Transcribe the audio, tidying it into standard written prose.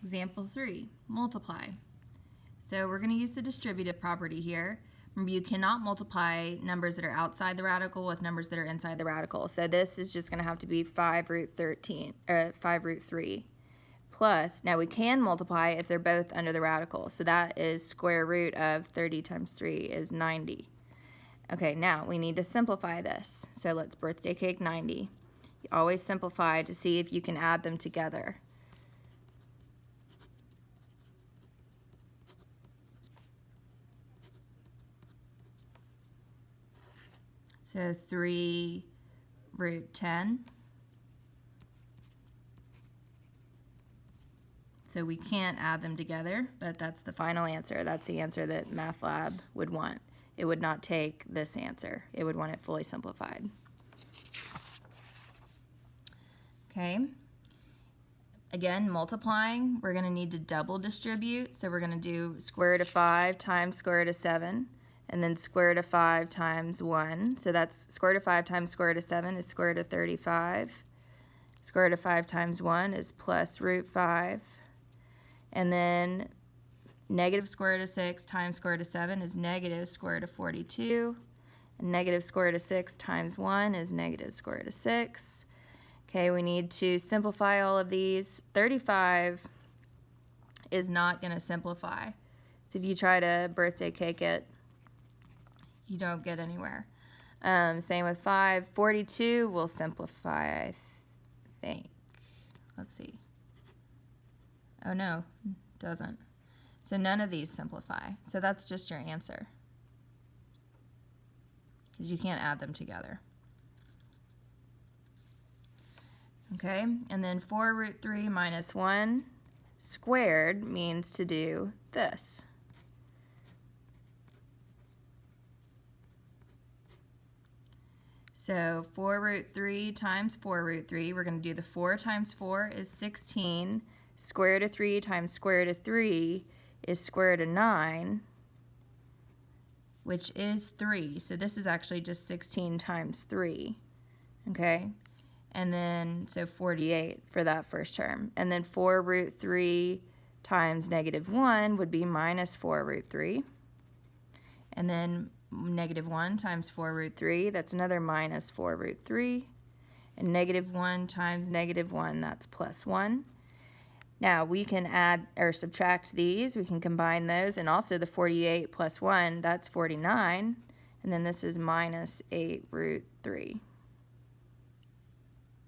Example 3, multiply. So we're going to use the distributive property here. Remember, you cannot multiply numbers that are outside the radical with numbers that are inside the radical. So this is just going to have to be 5 root 3 plus, now we can multiply if they're both under the radical. So that is square root of 30 times 3 is 90. Okay, now we need to simplify this. So let's birthday cake 90. You always simplify to see if you can add them together. So 3 root 10. So we can't add them together, but that's the final answer. That's the answer that Math Lab would want. It would not take this answer. It would want it fully simplified. Okay. Again, multiplying, we're going to need to double distribute. So we're going to do square root of 5 times square root of 7. And then square root of 5 times 1. So that's square root of 5 times square root of 7 is square root of 35. Square root of 5 times 1 is plus root 5. And then negative square root of 6 times square root of 7 is negative square root of 42. And negative square root of 6 times 1 is negative square root of 6. Okay, we need to simplify all of these. 35 is not going to simplify. So if you try to birthday cake it, you don't get anywhere. Same with 5. 42 will simplify, I think. Let's see. Oh no, doesn't. So none of these simplify. So that's just your answer, because you can't add them together. Okay, and then 4 root 3 minus 1 squared means to do this. So 4 root 3 times 4 root 3, we're going to do the 4 times 4 is 16. Square root of 3 times square root of 3 is square root of 9, which is 3. So this is actually just 16 times 3, okay? And then, so 48 for that first term. And then 4 root 3 times negative 1 would be minus 4 root 3. And then negative 1 times 4 root 3, that's another minus 4 root 3. And negative 1 times negative 1, that's plus 1. Now we can add or subtract these, we can combine those, and also the 48 plus 1, that's 49. And then this is minus 8 root 3.